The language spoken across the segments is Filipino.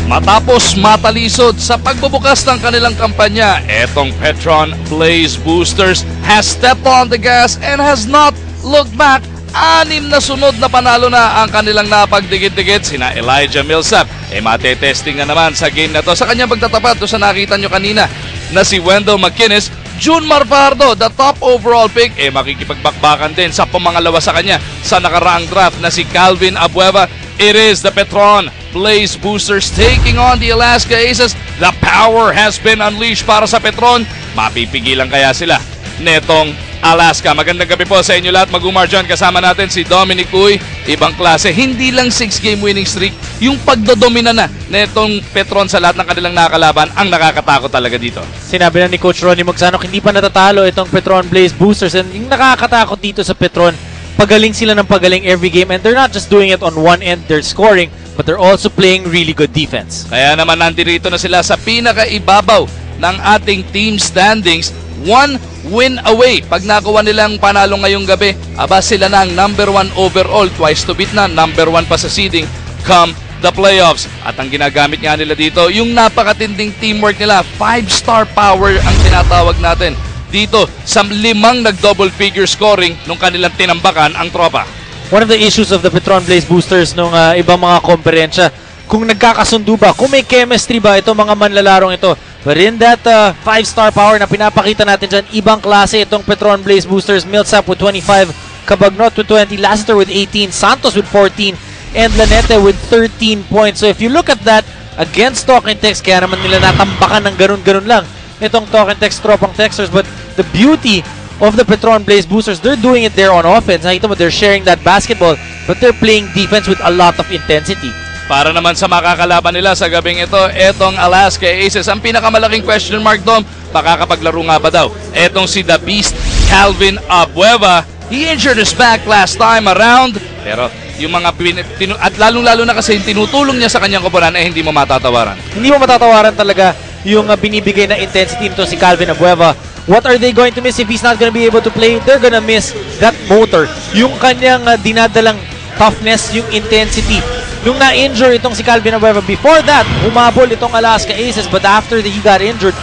Matapos matalisod sa pagbubukas ng kanilang kampanya, etong Petron Blaze Boosters has stepped on the gas and has not looked back. 6 na sunod na panalo na ang kanilang napagdikit-dikit. Sina Elijah Millsap matetesting na naman sa game na to. Sa kanyang pagtatapat sa nakita nyo kanina na si Wendell McInnes, Junmar Fajardo, the top overall pick, makikipagbakbakan din sa pumangalawa sa kanya sa nakaraang draft na si Calvin Abueva. It is the Petron Blaze Boosters taking on the Alaska Aces. The power has been unleashed para sa Petron. Mapipigilan kaya sila netong Alaska? Magandang gabi po sa inyo lahat. Mag-umar dyan. Kasama natin si Dominic Uy. Ibang klase. Hindi lang 6-game winning streak. Yung pagdodomina na netong Petron sa lahat ng kanilang nakakalaban ang nakakatakot talaga dito. Sinabi na ni Coach Ronnie Magsanok, hindi pa natatalo itong Petron Blaze Boosters. And yung nakakatakot dito sa Petron, pagaling sila ng pagaling every game, and they're not just doing it on one end, they're scoring, but they're also playing really good defense. Kaya naman nandito na sila sa pinakaibabaw ng ating team standings. 1 win away. Pag nakuha nilang panalo ngayong gabi, aba sila na ang number 1 overall, twice to beat na, number 1 pa sa seeding come the playoffs. At ang ginagamit nga nila dito, yung napakatinding teamwork nila, 5-star power ang tinatawag natin dito sa 5 nag-double figure scoring nung kanilang tinambakan ang tropa. One of the issues of the Petron Blaze Boosters nung ibang mga komperensya, kung nagkakasundo ba, kung may chemistry ba itong mga manlalarong ito. But in that 5-star power na pinapakita natin dyan, ibang klase itong Petron Blaze Boosters. Millsap with 25, Cabagnot with 20, Lassiter with 18, Santos with 14, and Lanete with 13 points. So if you look at that against Talking Tex, kaya naman nila natambakan ng ganun-ganun lang itong Talking Tex tropang Texters. But the beauty of the Petron Blaze Boosters, they're doing it there on offense. Nakita mo, they're sharing that basketball, but they're playing defense with a lot of intensity. Para naman sa makakalaban nila sa gabing ito, etong Alaska Aces. Ang pinakamalaking question mark doon, makakapaglaro nga ba daw etong si The Beast, Calvin Abueva. He injured his back last time around, pero yung mga at lalong-lalo na kasi tinutulong niya sa kanyang koponan ay hindi mo matatawaran. Hindi mo matatawaran talaga yung binibigay na intensity nito si Calvin Abueva. What are they going to miss if he's not going to be able to play? They're going to miss that motor. Yung kanyang dinadalang toughness, yung intensity. Nung na-injure itong si Calvin Abueva, before that, humabol itong Alaska Aces. But after he got injured,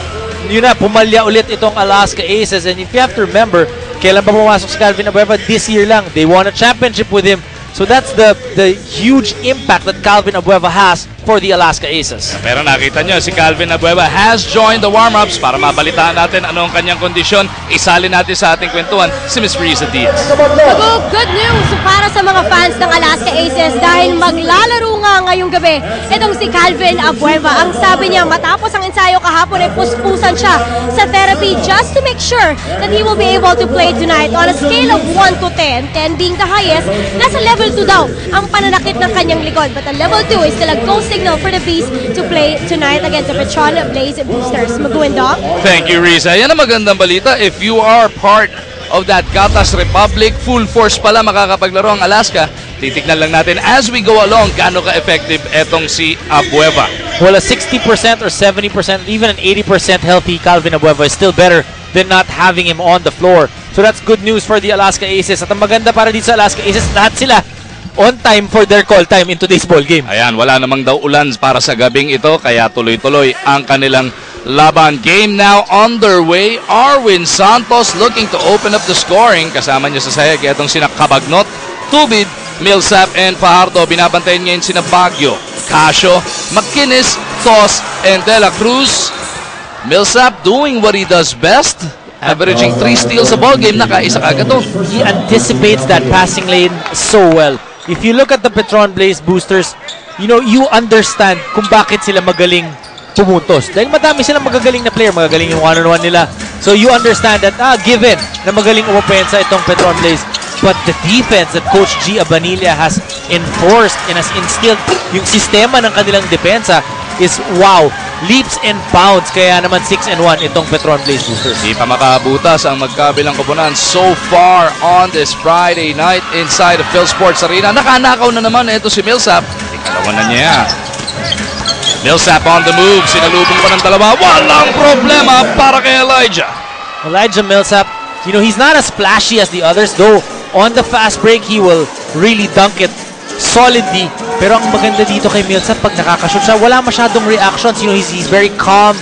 yun na, pumalya ulit itong Alaska Aces. And if you have to remember, kailan ba pumasok si Calvin Abueva? This year lang. They won a championship with him. So that's the huge impact that Calvin Abueva has for the Alaska Aces. Pero nakita nyo, si Calvin Abueva has joined the warm-ups. Para mabalitaan natin anong kanyang kondisyon, isali natin sa ating kwentuhan si Ms. Riza Diaz. Good news para sa mga fans ng Alaska Aces dahil maglalaro nga ngayong gabi itong si Calvin Abueva. Ang sabi niya, matapos ang ensayo kahapon ay puspusan siya sa therapy just to make sure that he will be able to play tonight. On a scale of 1 to 10, 10 being the highest, nasa level 2 daw ang pananakit ng kanyang likod. But the level 2 is still a go signal for the Beast to play tonight against the Petron Blaze Boosters. Maguindo. Thank you, Riza. Yan ang magandang balita. If you are part of that Gatas Republic, full force pala makakapaglaro ang Alaska. Titignan lang natin as we go along gaano ka-effective etong si Abueva. Well, a 60% or 70%, even an 80% healthy Calvin Abueva is still better than not having him on the floor. So that's good news for the Alaska Aces. At ang maganda para dito sa Alaska Aces, lahat sila on time for their call time in today's ball game. Ayan, wala namang daw ulan para sa gabing ito, kaya tuloy-tuloy ang kanilang laban. Game now underway. Arwin Santos looking to open up the scoring. Kasama niya sa sayag itong sina Cabagnot, Tubid, Millsap, and Fajardo. Binabantayan ngayon sina Baguio, Casio, McInnes, Tos, and De La Cruz. Millsap doing what he does best, averaging 3 steals a ball game. Nakaisa kagad doon. He anticipates that passing lane so well. If you look at the Petron Blaze Boosters, you know, you understand kung bakit sila magaling pumuntos. Dahil madami silang magagaling na player, magagaling yung one-on-one nila. So you understand that, given na magaling umopensa itong Petron Blaze. But the defense that Coach G. Abanilla has enforced and has instilled, yung sistema ng kanilang depensa is wow, leaps and bounds. Kaya naman 6-1 itong Petron Blaze Boosters. Di pa makabutas ang magkabilang koponan so far on this Friday night inside the Phil Sports Arena. Nakanakaw na naman ito si Millsap. Ikalawa na niya. Millsap on the move. Sinalubong pa ng dalawa. Walang problema para kay Elijah. Elijah Millsap, you know, he's not as flashy as the others, though on the fast break, he will really dunk it solidly Pero ang maganda dito kay Millsap, pag nakakashoot siya, wala masyadong reactions. You know, he's very calm,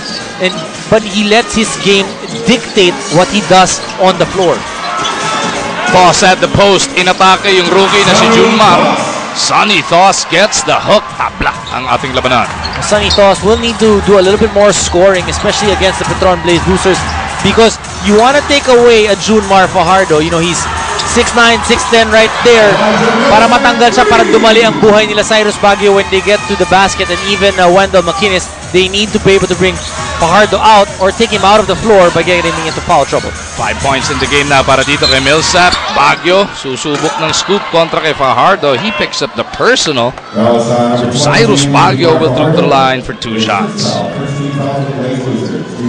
but he lets his game dictate what he does on the floor. Toss at the post. Inatake yung rookie na si Junmar. Sonny Toss gets the hook. Tabla ang ating labanan. Sonny Toss will need to do a little bit more scoring, especially against the Petron Blaze Boosters, because you want to take away a Junmar Fajardo. You know, he's 6'9", 6'10" right there. Para matanggal siya, para dumali ang buhay nila Cyrus Baguio when they get to the basket, and even Wendell McInnes, they need to be able to bring Fajardo out or take him out of the floor by getting him into foul trouble. 5 points in the game na para dito kay Millsap. Baguio, susubok ng scoop kontra kay Fajardo. He picks up the personal. So Cyrus Baguio will through the line for 2 shots.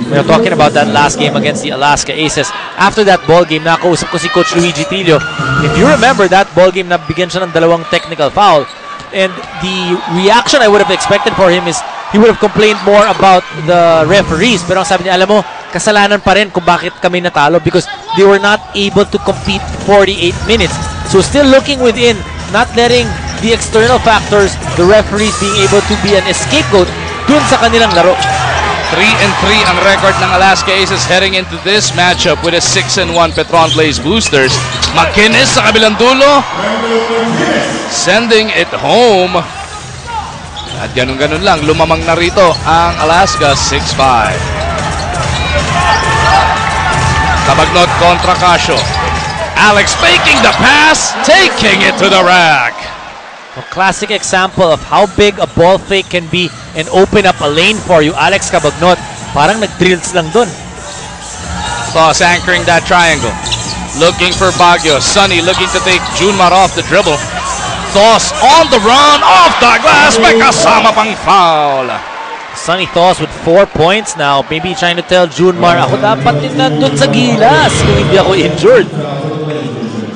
We're talking about that last game against the Alaska Aces. After that ball game, nakausap ko si Coach Luigi Trillo. If you remember that ball game, nabigyan siya ng 2 technical foul. And the reaction I would have expected for him is he would have complained more about the referees. Pero ang sabi niya, alam mo, kasalanan pa rin kung bakit kami natalo because they were not able to compete 48 minutes. So still looking within, not letting the external factors, the referees being able to be an scapegoat dun sa kanilang laro. 3-3 ang record ng Alaska Aces heading into this matchup with a 6-1 Petron Blaze Boosters. McInnes sa kabilang dulo, sending it home. At ganun-ganun lang, lumamang na rito ang Alaska 6-5. Tabagnot kontra Casio. Alex making the pass, taking it to the rack. A classic example of how big a ball fake can be and open up a lane for you. Alex Cabagnot, parang nag-drills lang dun. Toss anchoring that triangle. Looking for Baguio. Sonny looking to take Junmar off the dribble. Toss on the run, off the glass, may kasama pang foul. Sonny Toss with 4 points now. Maybe trying to tell Junmar, ako dapat din nandun sa gilas kung hindi ako injured.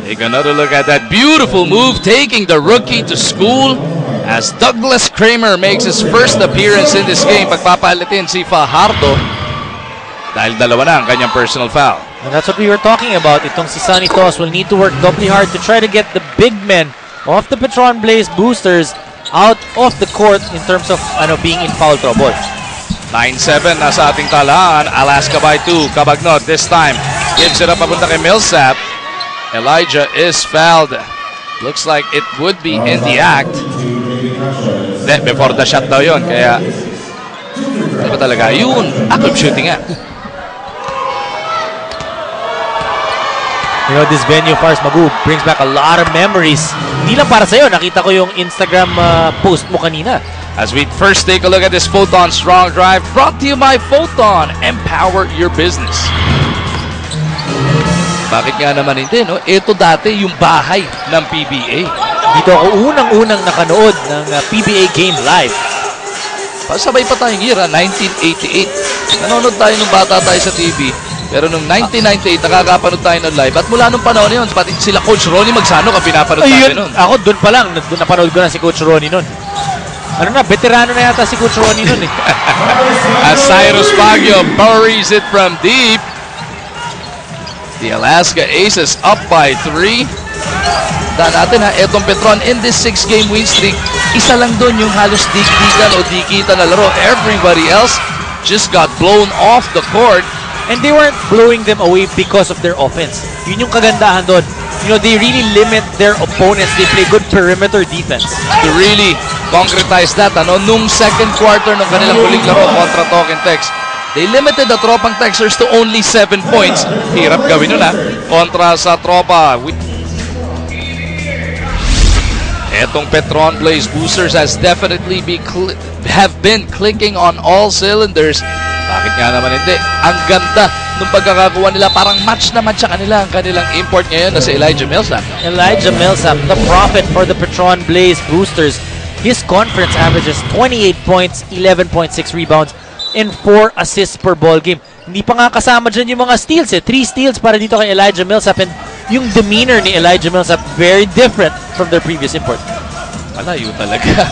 Take another look at that beautiful move, taking the rookie to school as Douglas Kramer makes his first appearance in this game. Pagpapalitin si Fajardo dahil 2 na ang kanyang personal foul. And that's what we were talking about. Itong si Sonny Toss will need to work doubly hard to try to get the big men of the Petron Blaze Boosters out of the court in terms of being in foul trouble. 9-7 na sa ating talaan. Alaska by 2. Cabagnot this time gives it up papunta kay Millsap. Elijah is fouled. Looks like it would be in the act. Then, before the shot daw yun. Kaya, ano ba talaga? Yun, active shooting nga. You know, this venue, Fars Magu, brings back a lot of memories. Hindi lang para sa'yo. Nakita ko yung Instagram post mo kanina. As we first take a look at this Photon Strong Drive, brought to you by Photon. Empower your business. Bakit nga naman hindi, no? Ito dati yung bahay ng PBA. Dito ako unang-unang nakanood ng PBA game live. Pasabay pa tayong year, 1988. Nanonood tayo nung bata tayo sa TV. Pero nung 1998, nakakapanood tayo ng live. At mula nung panahon yun, pati sila Coach Ronnie Magsano ka pinapanood natin nun. Ako doon pa lang, doon napanood ko na si Coach Ronnie nun. Ano na, veterano na yata si Coach Ronnie nun eh. As Cyrus Baguio buries it from deep. The Alaska Aces up by 3. Tandaan natin ha, etong Petron in this 6-game win streak, isa lang doon yung halos dikdikan o dikita na laro. Everybody else just got blown off the court. And they weren't blowing them away because of their offense. Yun yung kagandahan doon. You know, they really limit their opponents. They play good perimeter defense. To really concretize that, nung second quarter ng kanilang huling laro kontra Token Tex, they limited the tropang Texers to only 7 points. Hirap gawin nun kontra sa tropa. Etong Petron Blaze Boosters has definitely have been clicking on all cylinders. Bakit nga naman hindi? Ang ganda nung pagkakakuha nila. Parang match na match sa kanila ang kanilang import ngayon na si Elijah Millsap. Elijah Millsap, the prophet for the Petron Blaze Boosters. His conference averages 28 points, 11.6 rebounds, and 4 assists per ball game. Hindi pa nga kasama dyan yung mga steals 3 steals para dito kay Elijah Millsap, and yung demeanor ni Elijah Millsap very different from their previous import. Malayo talaga.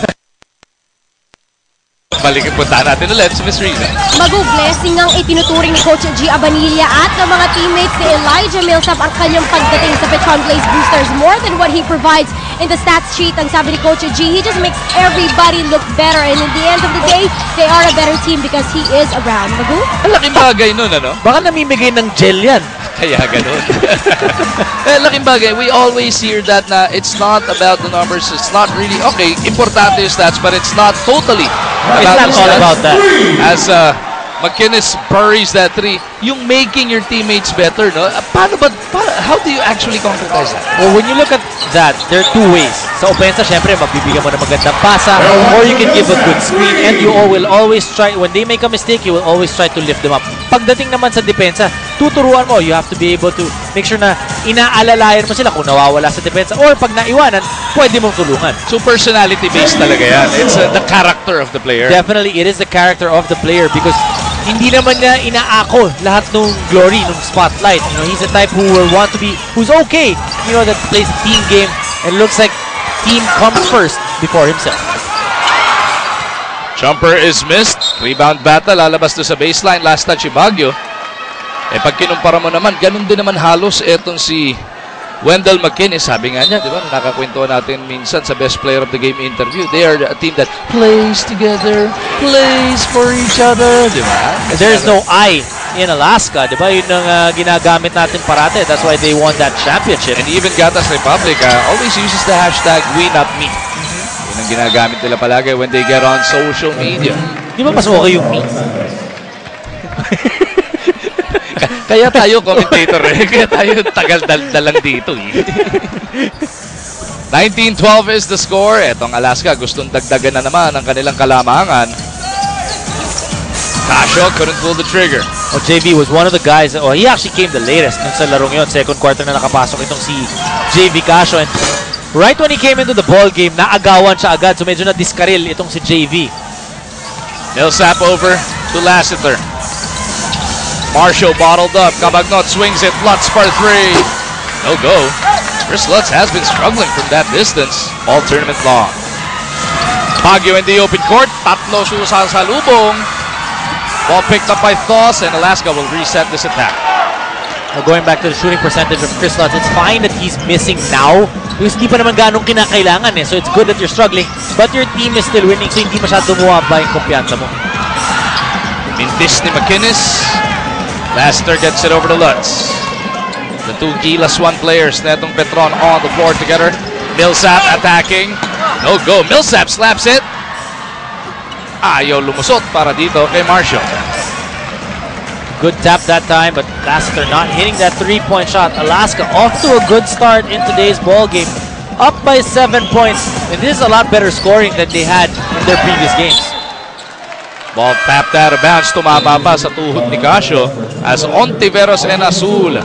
Balikin puntahan natin ulit si Miss Riza. Mag-blessing ang itinuturing ni Coach G. Abanilla at ng mga teammates ni Elijah Millsap ang kanyang pagdating sa Petron Blaze Boosters. More than what he provides, in the stats sheet. Ang sabi ni Coach G, he just makes everybody look better. And in the end of the day, they are a better team because he is around. Magu? Ang laking bagay nun, ano? Baka namimigay ng gel yan. Kaya ganun. Laking bagay. We always hear that na it's not about the numbers. It's not really, okay, importante yung stats, but it's not totally It's not all about that. As McInnes buries that three, yung making your teammates better, no? How do you actually concretize that? Well, when you look at that, there are two ways. Sa opensa, syempre, magbibigyan mo ng magandang pasa, or you can give a good screen, and you will always try, when they make a mistake, you will always try to lift them up. Pagdating naman sa depensa, tuturuan mo, you have to be able to make sure na inaalalayan mo sila kung nawawala sa depensa, or pag naiwanan, pwede mong tulungan. So personality-based talaga yan. It's the character of the player. Definitely, it is the character of the player because hindi naman niya inaako lahat ng glory, ng spotlight. You know, he's the type who will want to be, who's okay, you know, that plays a team game and looks like team comes first before himself. Jumper is missed. Rebound battle. Lalabas to sa baseline. Last touch si Baguio. Eh pag kinumpara mo naman, ganun din naman halos etong si Wendell McInnes. Sabi nga niya, di ba? Nakakwentuhan natin minsan sa Best Player of the Game interview. They are a team that plays together, plays for each other. Di ba? There's no I in Alaska. Di ba? Yun ang ginagamit natin parate. That's why they won that championship. And even Gatas Republic always uses the hashtag we not me. Yun ang ginagamit nila palagi when they get on social media. Di ba mas okay yung me? Kaya tayo commentator eh. Kaya tayo tagal dalang dito eh. 19-12 is the score. Etong Alaska gustong dagdagan na naman ang kanilang kalamangan. Casio couldn't pull the trigger. Oh, JV was one of the guys, he actually came the latest nung sa larong yun. Second quarter na nakapasok itong si JV Casio. And right when he came into the ball game, naagawan siya agad. So medyo na-diskaril itong si JV. Millsap over to Lassiter. Marshall bottled up. Cabagnot swings it. Lutz for three. No go. Chris Lutz has been struggling from that distance all tournament long. Baguio in the open court. Tatlo susasalubong. Ball picked up by Thos, and Alaska will reset this attack. Going back to the shooting percentage of Chris Lutz, it's fine that he's missing now because hindi pa naman ganong kinakailangan eh. So it's good that you're struggling, but your team is still winning, so hindi masyado bumaba yung kumpiyansa mo. Mintis ni McInnes. Lassiter gets it over to Lutz. The two Gilas 1 players, netong Petron on the floor together. Millsap attacking. No go. Millsap slaps it. Ayaw lumusot para dito kay Marshall. Good tap that time, but Lassiter not hitting that three-point shot. Alaska off to a good start in today's ball game. Up by 7 points, and this is a lot better scoring than they had in their previous games. Ball tapped out of bounds. Tumama pa sa tuhod ni Casio as Ontiveros and Azul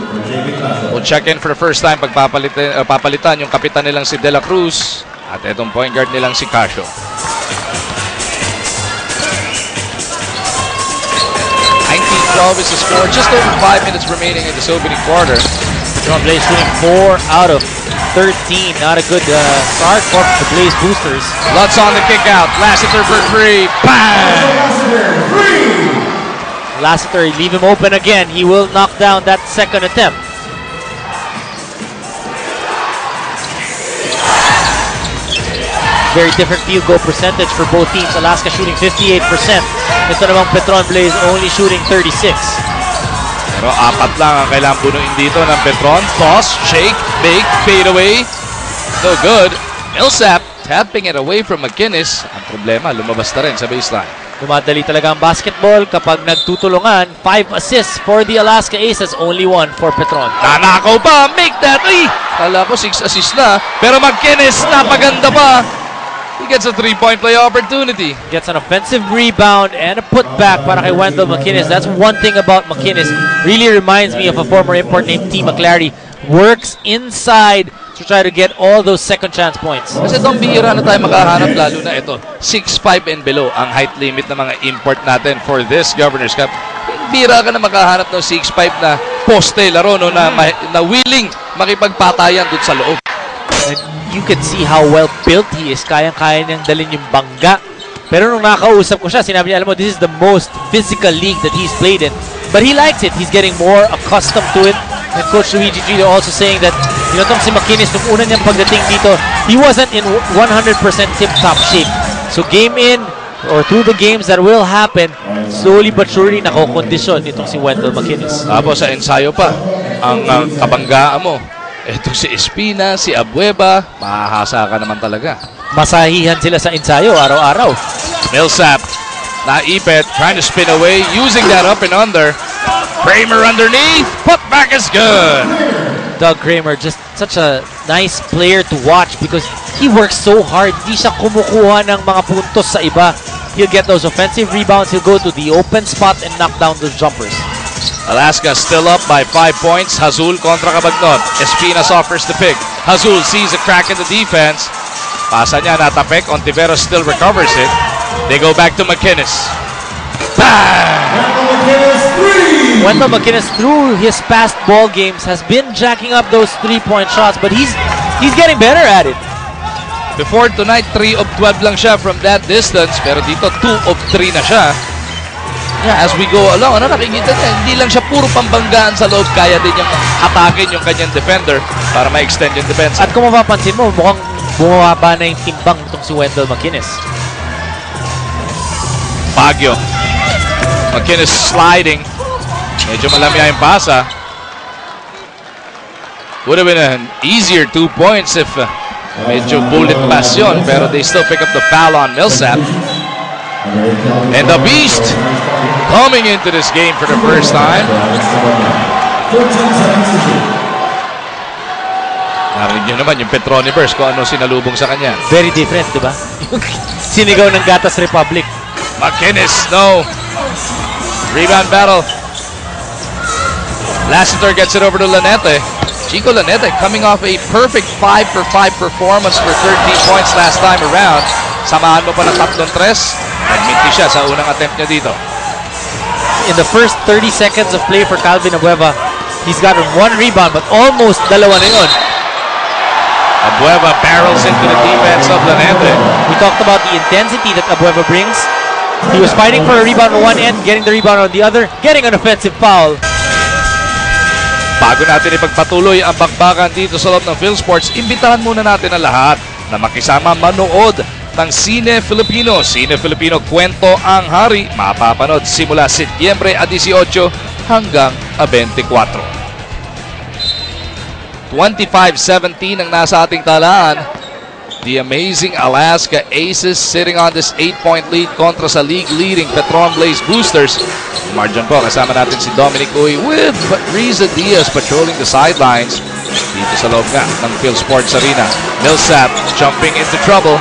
will check in for the first time. Papalitan yung kapitan nilang si De La Cruz at itong point guard nilang si Casio. 19-12 is the score. Just over 5 minutes remaining in this opening quarter. Petron Blaze shooting 4 out of 13. Not a good start for the Blaze Boosters. Lutz on the kick out. Lassiter for three. Bang! Lassiter, leave him open again. He will knock down that second attempt. Very different field goal percentage for both teams. Alaska shooting 58%. Ito namang Petron Blaze only shooting 36%. Pero apat lang ang kailangan punuin dito ng Petron. Toss, shake, bake, fade away. No good. Millsap tapping it away from McInnes. Ang problema, lumabas na rin sa baseline. Dumadali talaga ang basketball kapag nagtutulungan. 5 assists for the Alaska Aces, only 1 for Petron. Nanakaw pa, make that! Ay! Kala ko 6 assists na, pero McInnes napaganda pa. He gets a 3-point play opportunity. Gets an offensive rebound and a putback para kay Wendell McInnes. That's one thing about McInnes. Really reminds me of a former import named T. McClary. Works inside to try to get all those second chance points. Kasi itong bihira na tayo makahanap, lalo na ito. 6'5 and below ang height limit ng mga import natin for this Governor's Cup. Bihira ka na makahanap ng 6'5 na poste laro, no, na willing makipagpatayan doon sa loob. And you can see how well built he is. Kayang-kaya niyang dalhin yung bangga. Pero nung nakausap ko siya, sinabi niya, alam mo, this is the most physical league that he's played in. But he likes it. He's getting more accustomed to it. And Coach Luigi Gilio also saying that, you know, itong si McInnes, nung una niyang pagdating dito, he wasn't in 100% tip-top shape. So game in, or through the games that will happen, slowly but surely nakokondisyon itong si Wendell McInnes. Tapos sa ensayo pa, ang kabanggaan mo, ito si Espina, si Abueva, mahahasa ka naman talaga. Masahihan sila sa ensayo araw-araw. Millsap, naipit, trying to spin away, using that up and under. Kramer underneath, put back is good. Doug Kramer, just such a nice player to watch because he works so hard. Hindi siya kumukuha ng mga puntos sa iba. He'll get those offensive rebounds. He'll go to the open spot and knock down those jumpers. Alaska still up by 5 points. Hazul kontra Cabagnon. Espinas offers the pick. Hazul sees a crack in the defense. Pasa niya, natapik. Ontiveros still recovers it. They go back to McInnes. Bang! Wendell McInnes, through his past ball games, has been jacking up those three-point shots, but he's getting better at it. Before tonight, 3 of 12 lang siya from that distance. Pero dito, 2 of 3 na siya. Yeah, as we go along, nakikita niya, hindi lang siya puro pambanggaan sa loob. Kaya din niyang atakin yung kanyang defender para ma-extend yung defense. At kung mapapansin mo, mukhang bumababa na yung timbang itong si Wendell McInnes. Baguio. McInnes sliding. Medyo malamya yung pasa. Would have been an easier 2 points if medyo bullet pass yun. Pero they still pick up the foul on Millsap. And the Beast coming into this game for the first time. Narinig nyo naman yung Petroniverse kung ano sinalubong sa kanya. Very different, di ba? Sinigaw ng Gatas Republic. McInnes, no. Rebound battle. Lassiter gets it over to Lanete. Chico Lanete coming off a perfect 5-for-5 performance for 13 points last time around. Samahan mo pa ng 3-3. Nagminti siya sa unang attempt niya dito. In the first 30 seconds of play for Calvin Abueva, he's gotten 1 rebound but almost dalawa na yun. Abueva barrels into the defense of Lanete. We talked about the intensity that Abueva brings. He was fighting for a rebound on one end, getting the rebound on the other, getting an offensive foul. Bago natin ipagpatuloy ang bakbakan dito sa loob ng PhilSports, imbitahan muna natin ang lahat na makisama manood ng Cine Filipino. Cine Filipino, Kwento ang Hari. Mapapanood simula Setyembre 18 hanggang 24. 25-17 ang nasa ating talaan. The amazing Alaska Aces sitting on this 8-point lead kontra sa league-leading Petron Blaze Boosters. Marjan po, kasama natin si Dominic Uy with Riza Diaz patrolling the sidelines dito sa loob nga ng PhilSports Arena. Millsap jumping into trouble.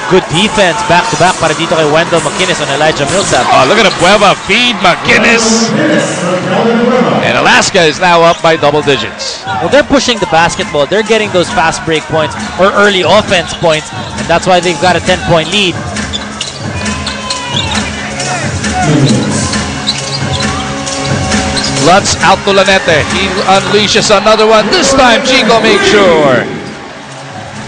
Good defense, back-to-back para dito kay Wendell McInnes on Elijah Millsap. Oh, look at Abueva feed McInnes. And Alaska is now up by double digits. Well, they're pushing the basketball. They're getting those fast break points or early offense points, and that's why they've got a 10-point lead. Lutz out to Lanete. He unleashes another one. This time, Chico makes sure.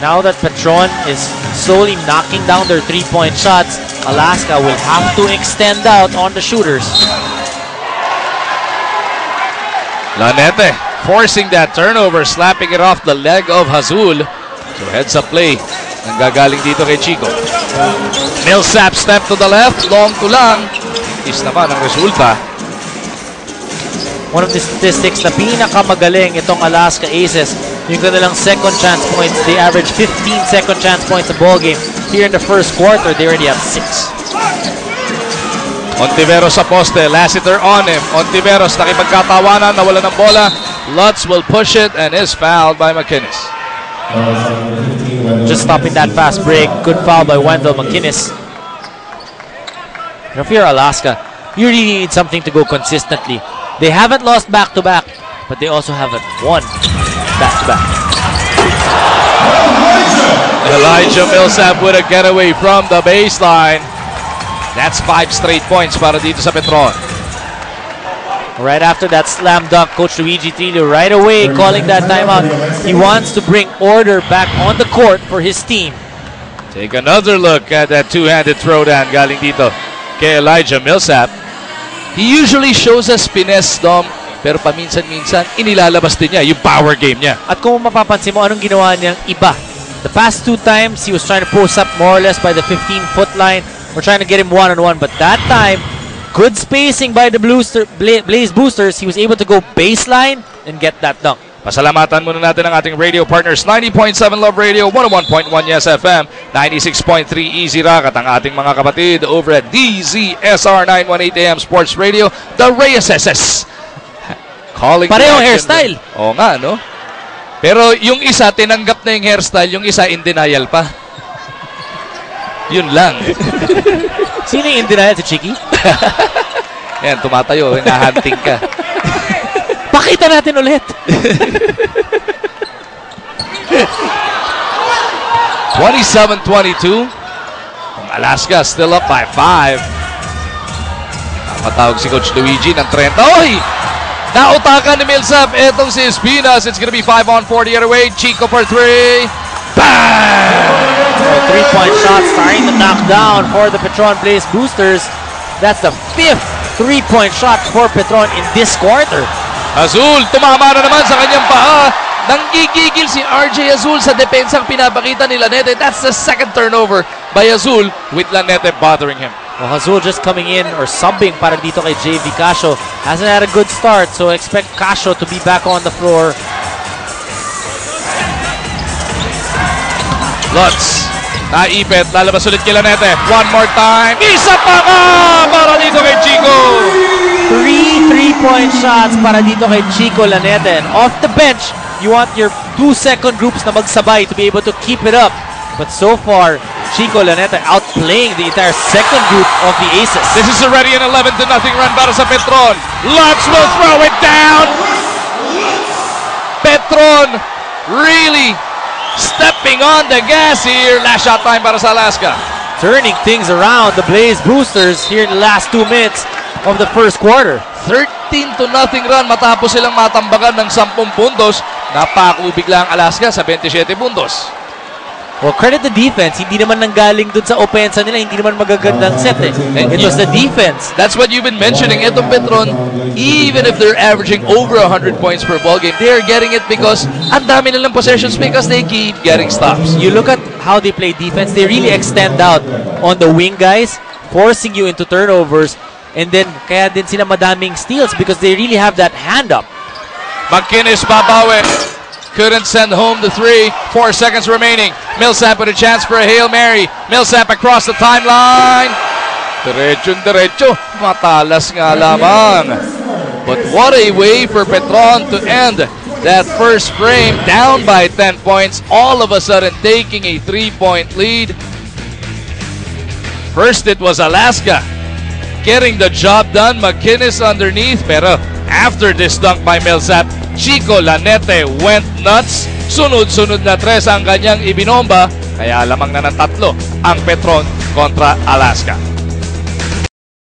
Now that Petron is slowly knocking down their three-point shots, Alaska will have to extend out on the shooters. Lanete forcing that turnover, slapping it off the leg of Hazul. So heads up play nanggagaling dito kay Chico. Millsap step to the left, long to lang. Is naman ang resulta. One of the statistics na pinakamagaling itong Alaska Aces, yung kanilang second chance points. They average 15 second chance points a ball game. Here in the first quarter, they already have 6. Ontiveros sa poste, Lassiter on him. Ontiveros nakipagkatawanan, nawala ng bola. Lutz will push it and is fouled by McInnes. Just stopping that fast break. Good foul by Wendell McInnes. If you're Alaska, you really need something to go consistently. They haven't lost back-to-back, but they also haven't won back-to-back. Elijah Millsap with a getaway from the baseline. That's 5 straight points para dito sa Petron. Right after that slam dunk, Coach Luigi Trillo right away calling that timeout. He wants to bring order back on the court for his team. Take another look at that two-handed throwdown galing dito kay Elijah Millsap. He usually shows us finesse, Dom, pero paminsan-minsan inilalabas din niya yung power game niya. At kung mapapansin mo, anong ginawa niyang iba The past 2 times, he was trying to post up more or less by the 15-foot line. We're trying to get him one-on-one, but that time, good spacing by the Blaze Boosters. He was able to go baseline and get that dunk. Pasalamatan muna natin ang ating radio partners. 90.7 Love Radio, 101.1 Yes FM, 96.3 Easy Rock at ang ating mga kapatid over at DZSR 918 AM Sports Radio, the Reyes SS. Calling Parehong hairstyle. Oo nga, no? Pero yung isa, tinanggap na yung hairstyle, yung isa, in denial pa. Yun lang. Sino yung in denial? Si Chiki? Yan, tumatayo, hinahunting ka. Pakita natin ulit. 27-22. Alaska still up by 5. Matawag si Coach Luigi ng 30. Oy! Nautakan ni Millsap. Etong si Espinas. It's gonna be 5-on-4 the other way. Chico for 3. Bang! So 3-point shot starting to knock down for the Petron Blaze Boosters. That's the 5th 3-point shot for Petron in this quarter. Azul, tumama na naman sa kanyang paa. Nanggigigil si RJ Azul sa depensang pinapakita ni Lanete. That's the second turnover by Azul with Lanete bothering him. Well, Azul just coming in or subbing para dito kay JV Casio. Hasn't had a good start, so expect Casio to be back on the floor. Lutz, naipit, lalabas ulit kay Lanete. One more time. Isa pa ka para dito kay Chico. 3 3-point shots para dito kay Chico Lanete. And off the bench, you want your 2-second groups na magsabay to be able to keep it up. But so far, Chico Lanete outplaying the entire second group of the Aces. This is already an 11-0 run para sa Petron. Lutz will throw it down. Petron really stepping on the gas here. Last shot time para sa Alaska. Turning things around, the Blaze Boosters here in the last 2 minutes of the first quarter. 13-0 run matapos silang matambagan ng 10 puntos. Napako bigla ang Alaska sa 27 puntos. Well, credit the defense. Hindi naman nanggaling dun sa opensa nila. Hindi naman magagandang set eh. It was the defense. That's what you've been mentioning. Itong Petron, even if they're averaging over 100 points per ball game, they're getting it because ang dami nilang possessions because they keep getting stops. You look at how they play defense. They really extend out on the wing guys, forcing you into turnovers. And then, kaya din sila madaming steals because they really have that hand up. McInnes babawi. Couldn't send home the 3. 4 seconds remaining. Millsap with a chance for a Hail Mary. Millsap across the timeline. Diretso. Matalas nga lamang. But what a way for Petron to end that first frame. Down by 10 points. All of a sudden taking a 3-point lead. First it was Alaska getting the job done. McInnes underneath. Pero after this dunk by Millsap, Chico Lanete went nuts. Sunod-sunod na 3 ang kanyang ibinomba. Kaya lamang na ng 3 ang Petron kontra Alaska.